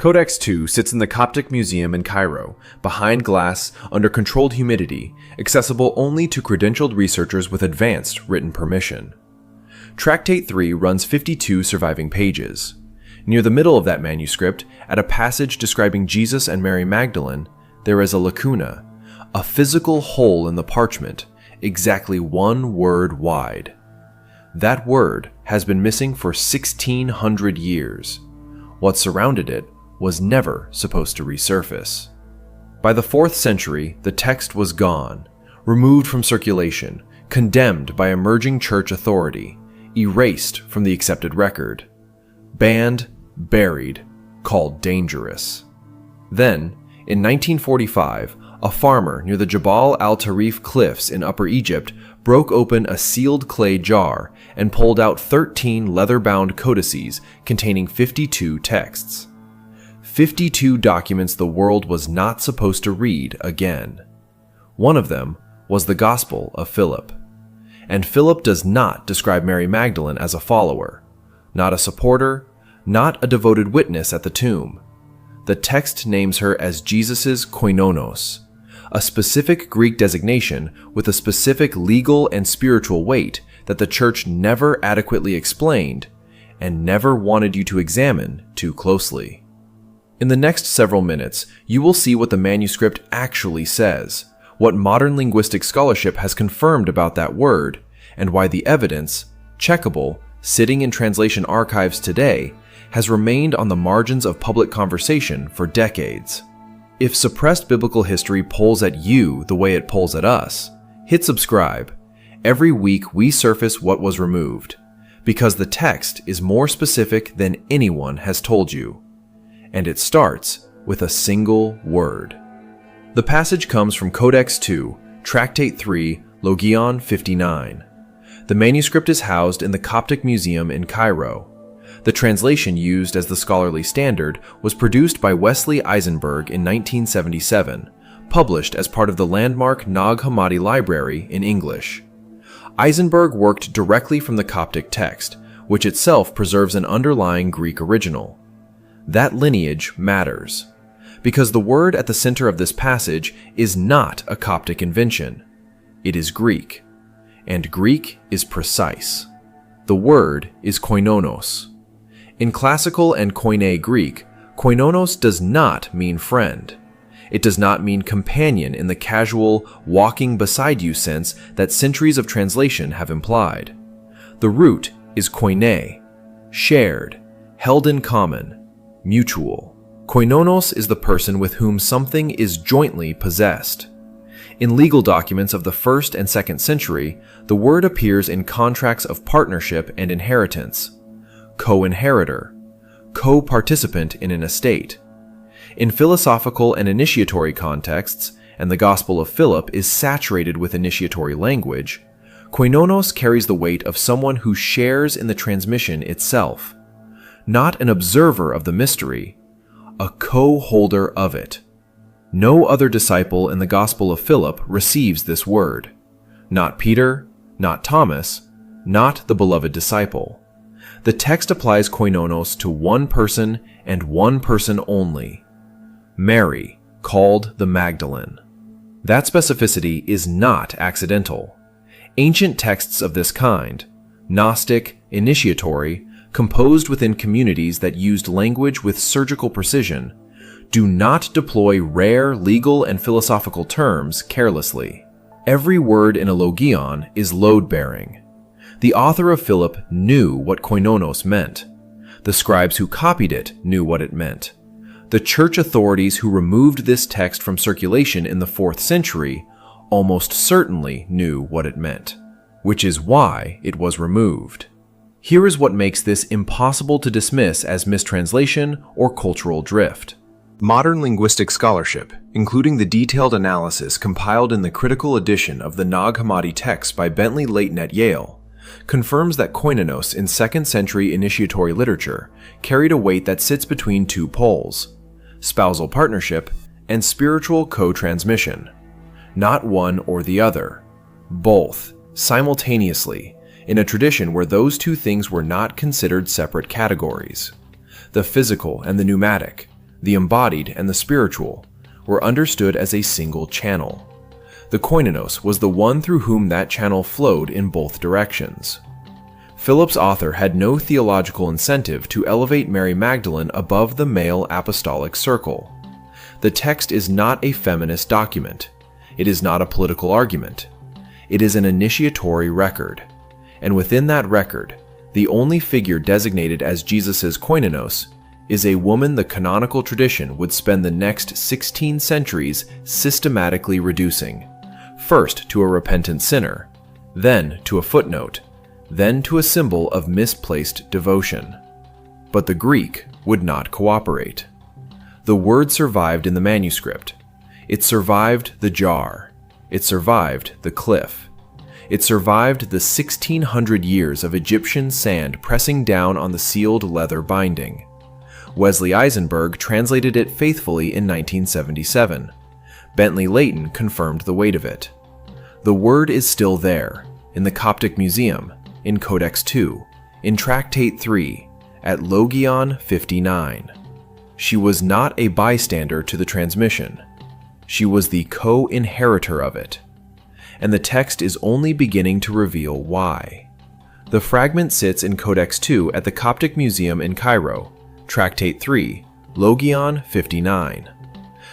Codex 2 sits in the Coptic Museum in Cairo, behind glass, under controlled humidity, accessible only to credentialed researchers with advanced written permission. Tractate 3 runs 52 surviving pages. Near the middle of that manuscript, at a passage describing Jesus and Mary Magdalene, there is a lacuna, a physical hole in the parchment, exactly one word wide. That word has been missing for 1,600 years. What surrounded it was never supposed to resurface. By the 4th century, the text was gone, removed from circulation, condemned by emerging church authority, erased from the accepted record, banned, buried, called dangerous. Then, in 1945, a farmer near the Jabal al-Tarif cliffs in Upper Egypt broke open a sealed clay jar and pulled out 13 leather-bound codices containing 52 texts. 52 documents the world was not supposed to read again. One of them was the Gospel of Philip. And Philip does not describe Mary Magdalene as a follower, not a supporter, not a devoted witness at the tomb. The text names her as Jesus's koinonos, a specific Greek designation with a specific legal and spiritual weight that the church never adequately explained and never wanted you to examine too closely. In the next several minutes, you will see what the manuscript actually says, what modern linguistic scholarship has confirmed about that word, and why the evidence, checkable, sitting in translation archives today, has remained on the margins of public conversation for decades. If suppressed biblical history pulls at you the way it pulls at us, hit subscribe. Every week we surface what was removed, because the text is more specific than anyone has told you. And it starts with a single word. The passage comes from Codex 2, Tractate 3, Logion 59. The manuscript is housed in the Coptic Museum in Cairo. The translation used as the scholarly standard was produced by Wesley Eisenberg in 1977, published as part of the landmark Nag Hammadi Library in English. Eisenberg worked directly from the Coptic text, which itself preserves an underlying Greek original. That lineage matters, because the word at the center of this passage is not a Coptic invention. It is Greek, and Greek is precise. The word is koinonos. In classical and Koine Greek, koinonos does not mean friend. It does not mean companion in the casual, walking beside you sense that centuries of translation have implied. The root is koine, shared, held in common, mutual. Koinonos is the person with whom something is jointly possessed. In legal documents of the 1st and 2nd century, the word appears in contracts of partnership and inheritance. Co-inheritor, co-participant in an estate. In philosophical and initiatory contexts, and the Gospel of Philip is saturated with initiatory language, koinonos carries the weight of someone who shares in the transmission itself. Not an observer of the mystery, a co-holder of it. No other disciple in the Gospel of Philip receives this word. Not Peter, not Thomas, not the beloved disciple. The text applies koinonos to one person and one person only. Mary, called the Magdalene. That specificity is not accidental. Ancient texts of this kind, Gnostic, initiatory, composed within communities that used language with surgical precision, do not deploy rare legal and philosophical terms carelessly. Every word in a logion is load-bearing. The author of Philip knew what koinonos meant. The scribes who copied it knew what it meant. The church authorities who removed this text from circulation in the 4th century almost certainly knew what it meant, which is why it was removed. Here is what makes this impossible to dismiss as mistranslation or cultural drift. Modern linguistic scholarship, including the detailed analysis compiled in the critical edition of the Nag Hammadi text by Bentley Leighton at Yale, confirms that koinonos in 2nd century initiatory literature carried a weight that sits between two poles: spousal partnership and spiritual co-transmission. Not one or the other, both, simultaneously, in a tradition where those two things were not considered separate categories. The physical and the pneumatic, the embodied and the spiritual, were understood as a single channel. The koinonos was the one through whom that channel flowed in both directions. Philip's author had no theological incentive to elevate Mary Magdalene above the male apostolic circle. The text is not a feminist document. It is not a political argument. It is an initiatory record. And within that record, the only figure designated as Jesus' koinonos is a woman the canonical tradition would spend the next 16 centuries systematically reducing, first to a repentant sinner, then to a footnote, then to a symbol of misplaced devotion. But the Greek would not cooperate. The word survived in the manuscript. It survived the jar. It survived the cliff. It survived the 1600 years of Egyptian sand pressing down on the sealed leather binding. Wesley Eisenberg translated it faithfully in 1977. Bentley Leighton confirmed the weight of it. The word is still there, in the Coptic Museum, in Codex 2, in Tractate 3, at Logion 59. She was not a bystander to the transmission. She was the co-inheritor of it. And the text is only beginning to reveal why. The fragment sits in Codex 2 at the Coptic Museum in Cairo, Tractate 3, Logion 59.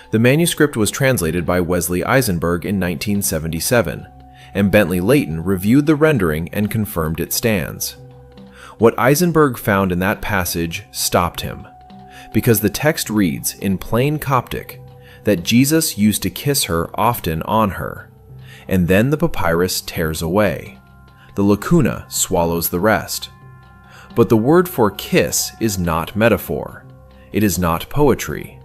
The manuscript was translated by Wesley Eisenberg in 1977, and Bentley Leighton reviewed the rendering and confirmed it stands. What Eisenberg found in that passage stopped him, because the text reads in plain Coptic that Jesus used to kiss her often on her, and then the papyrus tears away. The lacuna swallows the rest. But the word for kiss is not metaphor. It is not poetry.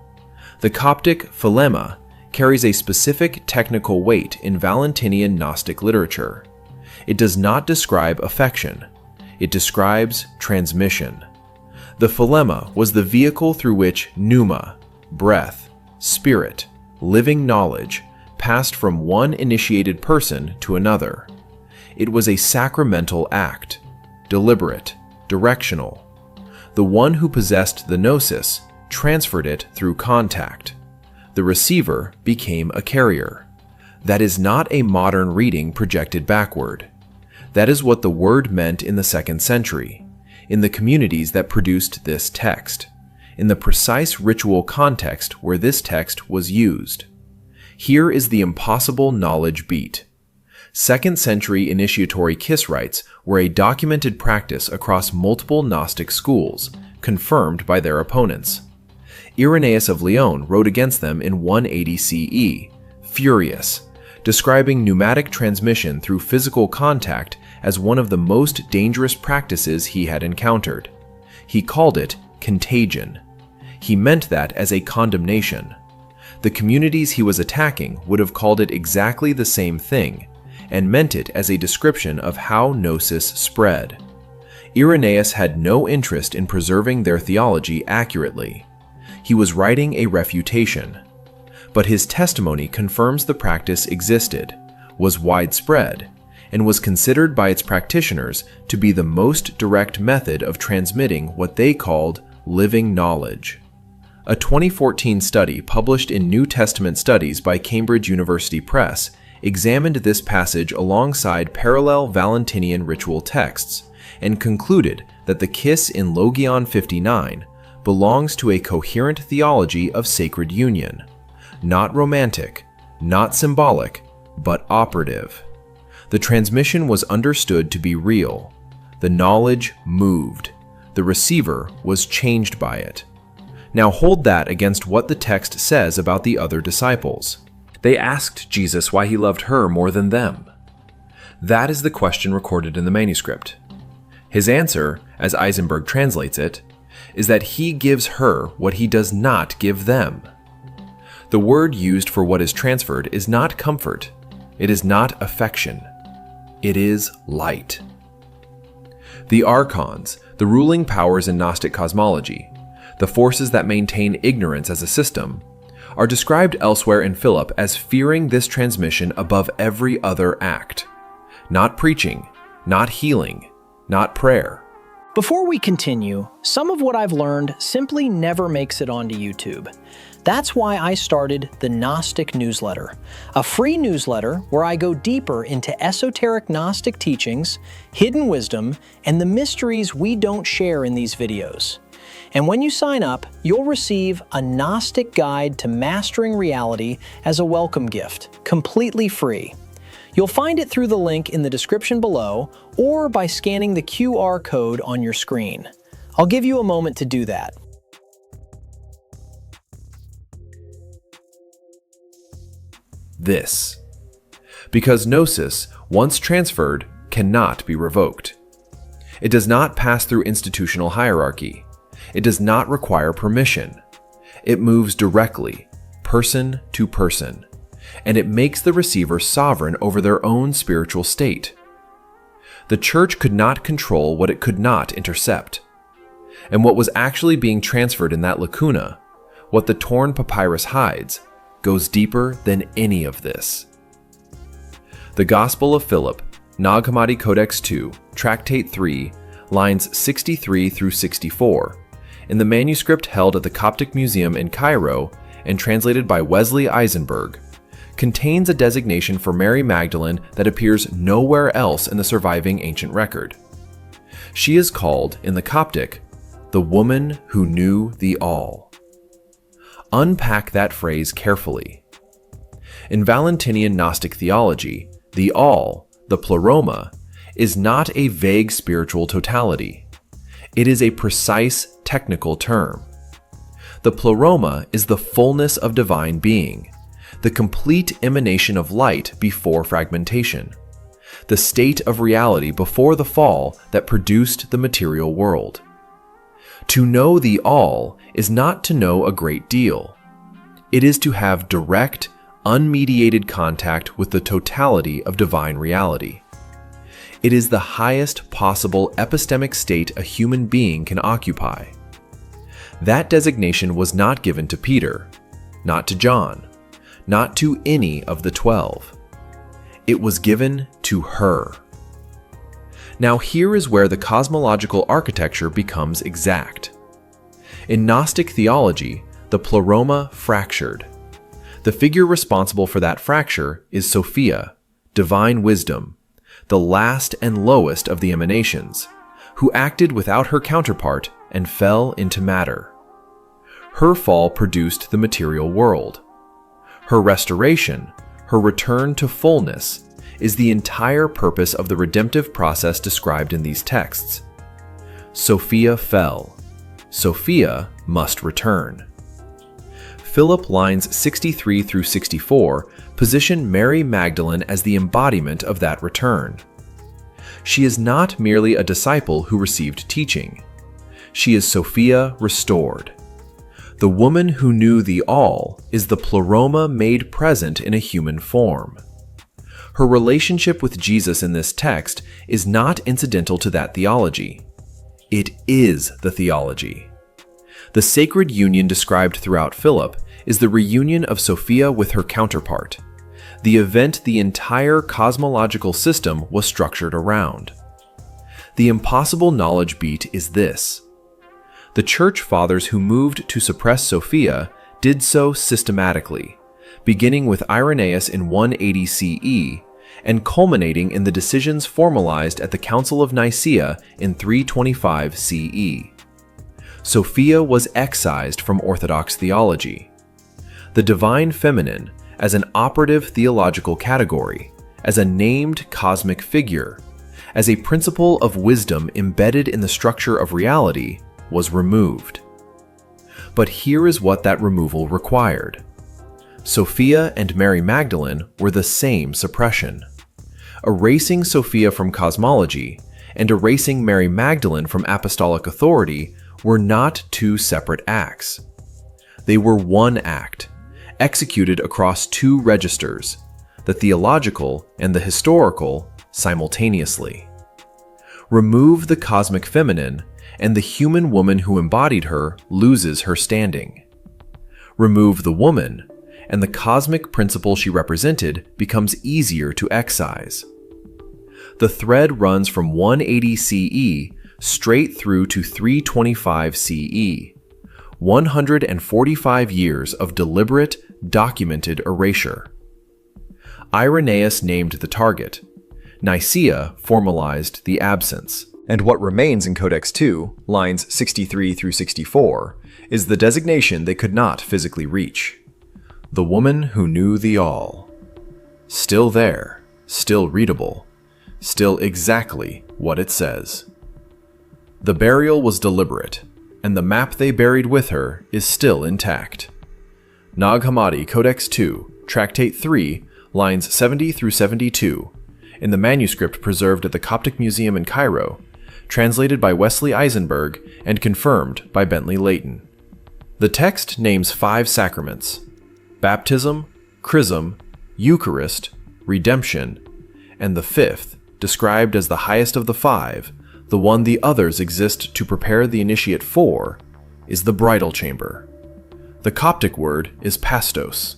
The Coptic philema carries a specific technical weight in Valentinian Gnostic literature. It does not describe affection. It describes transmission. The philema was the vehicle through which pneuma, breath, spirit, living knowledge, passed from one initiated person to another. It was a sacramental act, deliberate, directional. The one who possessed the gnosis transferred it through contact. The receiver became a carrier. That is not a modern reading projected backward. That is what the word meant in the 2nd century, in the communities that produced this text, in the precise ritual context where this text was used. Here is the impossible knowledge beat. 2nd century initiatory kiss rites were a documented practice across multiple Gnostic schools, confirmed by their opponents. Irenaeus of Lyon wrote against them in 180 CE, furious, describing pneumatic transmission through physical contact as one of the most dangerous practices he had encountered. He called it contagion. He meant that as a condemnation. The communities he was attacking would have called it exactly the same thing, and meant it as a description of how gnosis spread. Irenaeus had no interest in preserving their theology accurately. He was writing a refutation. But his testimony confirms the practice existed, was widespread, and was considered by its practitioners to be the most direct method of transmitting what they called living knowledge. A 2014 study published in New Testament Studies by Cambridge University Press examined this passage alongside parallel Valentinian ritual texts and concluded that the kiss in Logion 59 belongs to a coherent theology of sacred union, not romantic, not symbolic, but operative. The transmission was understood to be real. The knowledge moved. The receiver was changed by it. Now hold that against what the text says about the other disciples. They asked Jesus why he loved her more than them. That is the question recorded in the manuscript. His answer, as Eisenberg translates it, is that he gives her what he does not give them. The word used for what is transferred is not comfort. It is not affection. It is light. The archons, the ruling powers in Gnostic cosmology, the forces that maintain ignorance as a system, are described elsewhere in Philip as fearing this transmission above every other act. Not preaching, not healing, not prayer. Before we continue, some of what I've learned simply never makes it onto YouTube. That's why I started the Gnostic newsletter, a free newsletter where I go deeper into esoteric Gnostic teachings, hidden wisdom, and the mysteries we don't share in these videos. And when you sign up, you'll receive a Gnostic guide to mastering reality as a welcome gift, completely free. You'll find it through the link in the description below or by scanning the QR code on your screen. I'll give you a moment to do that. This. Because Gnosis, once transferred, cannot be revoked. It does not pass through institutional hierarchy. It does not require permission. It moves directly, person to person, and it makes the receiver sovereign over their own spiritual state. The Church could not control what it could not intercept. And what was actually being transferred in that lacuna, what the torn papyrus hides, goes deeper than any of this. The Gospel of Philip, Nag Hammadi Codex 2, Tractate 3, lines 63 through 64, in the manuscript held at the Coptic Museum in Cairo and translated by Wesley Eisenberg, contains a designation for Mary Magdalene that appears nowhere else in the surviving ancient record. She is called, in the Coptic, the woman who knew the all. Unpack that phrase carefully. In Valentinian Gnostic theology, the all, the pleroma, is not a vague spiritual totality. It is a precise technical term. The pleroma is the fullness of divine being, the complete emanation of light before fragmentation, the state of reality before the fall that produced the material world. To know the all is not to know a great deal. It is to have direct, unmediated contact with the totality of divine reality. It is the highest possible epistemic state a human being can occupy. That designation was not given to Peter, not to John, not to any of the 12. It was given to her. Now here is where the cosmological architecture becomes exact. In Gnostic theology, the pleroma fractured. The figure responsible for that fracture is Sophia, divine wisdom, the last and lowest of the emanations, who acted without her counterpart and fell into matter. Her fall produced the material world. Her restoration, her return to fullness, is the entire purpose of the redemptive process described in these texts. Sophia fell. Sophia must return. Philip lines 63 through 64 position Mary Magdalene as the embodiment of that return. She is not merely a disciple who received teaching. She is Sophia restored. The woman who knew the all is the pleroma made present in a human form. Her relationship with Jesus in this text is not incidental to that theology. It is the theology. The sacred union described throughout Philip is the reunion of Sophia with her counterpart, the event the entire cosmological system was structured around. The impossible knowledge beat is this. The Church Fathers who moved to suppress Sophia did so systematically, beginning with Irenaeus in 180 CE and culminating in the decisions formalized at the Council of Nicaea in 325 CE. Sophia was excised from Orthodox theology. The divine feminine, as an operative theological category, as a named cosmic figure, as a principle of wisdom embedded in the structure of reality, was removed. But here is what that removal required. Sophia and Mary Magdalene were the same suppression. Erasing Sophia from cosmology and erasing Mary Magdalene from apostolic authority were not two separate acts. They were one act, executed across two registers, the theological and the historical, simultaneously. Remove the cosmic feminine, and the human woman who embodied her loses her standing. Remove the woman, and the cosmic principle she represented becomes easier to excise. The thread runs from 180 CE, straight through to 325 CE. 145 years of deliberate, documented erasure. Irenaeus named the target. Nicaea formalized the absence. And what remains in Codex 2, lines 63 through 64, is the designation they could not physically reach. The woman who knew the all. Still there, still readable, still exactly what it says. The burial was deliberate, and the map they buried with her is still intact. Nag Hammadi Codex 2, Tractate 3, lines 70 through 72, in the manuscript preserved at the Coptic Museum in Cairo, translated by Wesley Eisenberg and confirmed by Bentley Leighton. The text names 5 sacraments: baptism, chrism, Eucharist, redemption, and the 5th, described as the highest of the 5, the one the others exist to prepare the initiate for, is the bridal chamber. The Coptic word is pastos.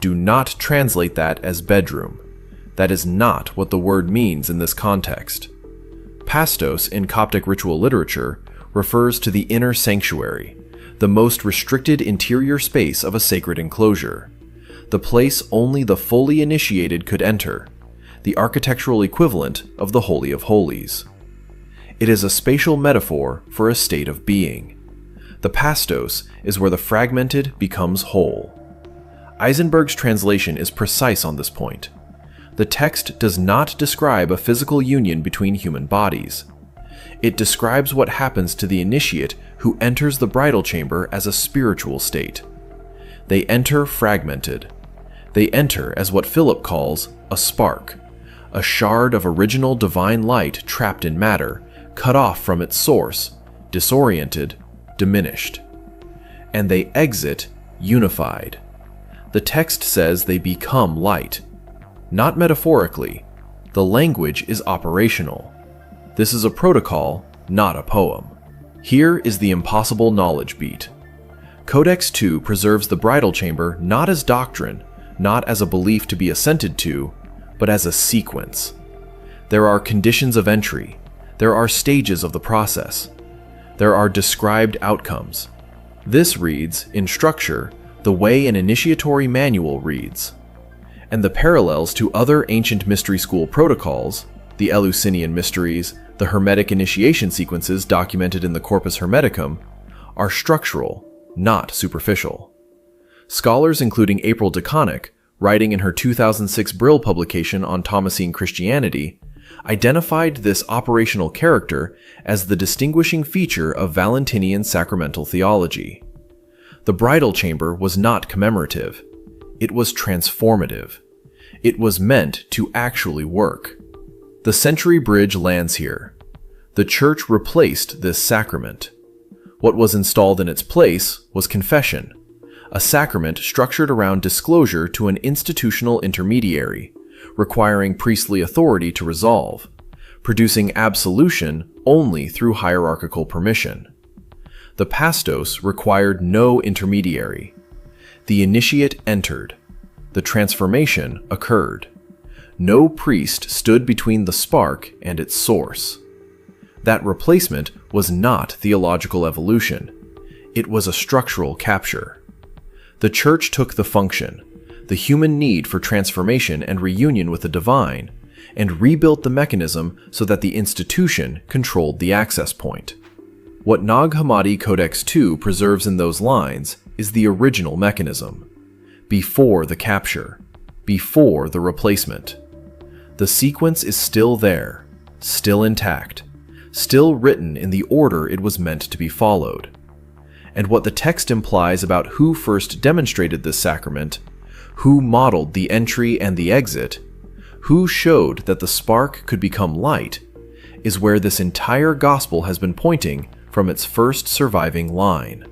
Do not translate that as bedroom. That is not what the word means in this context. Pastos in Coptic ritual literature refers to the inner sanctuary, the most restricted interior space of a sacred enclosure, the place only the fully initiated could enter, the architectural equivalent of the Holy of Holies. It is a spatial metaphor for a state of being. The pastos is where the fragmented becomes whole. Eisenberg's translation is precise on this point. The text does not describe a physical union between human bodies. It describes what happens to the initiate who enters the bridal chamber as a spiritual state. They enter fragmented. They enter as what Philip calls a spark, a shard of original divine light trapped in matter, cut off from its source, disoriented, diminished. And they exit unified. The text says they become light. Not metaphorically. The language is operational. This is a protocol, not a poem. Here is the impossible knowledge beat. Codex 2 preserves the bridal chamber not as doctrine, not as a belief to be assented to, but as a sequence. There are conditions of entry. There are stages of the process. There are described outcomes. This reads, in structure, the way an initiatory manual reads. And the parallels to other ancient mystery school protocols, the Eleusinian mysteries, the Hermetic initiation sequences documented in the Corpus Hermeticum, are structural, not superficial. Scholars including April DeConnick, writing in her 2006 Brill publication on Thomasine Christianity, identified this operational character as the distinguishing feature of Valentinian sacramental theology. The bridal chamber was not commemorative. It was transformative. It was meant to actually work. The century bridge lands here. The Church replaced this sacrament. What was installed in its place was confession, a sacrament structured around disclosure to an institutional intermediary, requiring priestly authority to resolve, producing absolution only through hierarchical permission. The pastos required no intermediary. The initiate entered. The transformation occurred. No priest stood between the spark and its source. That replacement was not theological evolution. It was a structural capture. The Church took the function, the human need for transformation and reunion with the divine, and rebuilt the mechanism so that the institution controlled the access point. What Nag Hammadi Codex 2 preserves in those lines is the original mechanism, before the capture, before the replacement. The sequence is still there, still intact, still written in the order it was meant to be followed. And what the text implies about who first demonstrated this sacrament, who modeled the entry and the exit, who showed that the spark could become light, is where this entire gospel has been pointing from its first surviving line.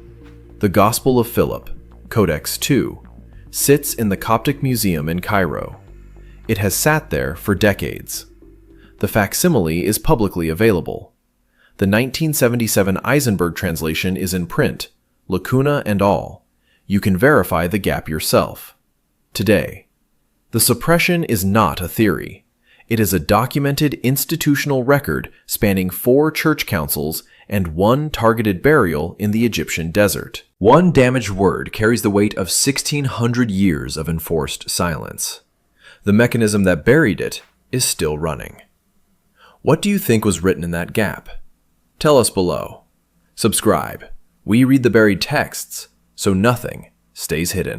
The Gospel of Philip, Codex 2, sits in the Coptic Museum in Cairo. It has sat there for decades. The facsimile is publicly available. The 1977 Eisenberg translation is in print, lacuna and all. You can verify the gap yourself. Today. The suppression is not a theory. It is a documented institutional record spanning 4 church councils and 1 targeted burial in the Egyptian desert. One damaged word carries the weight of 1,600 years of enforced silence. The mechanism that buried it is still running. What do you think was written in that gap? Tell us below. Subscribe. We read the buried texts, so nothing stays hidden.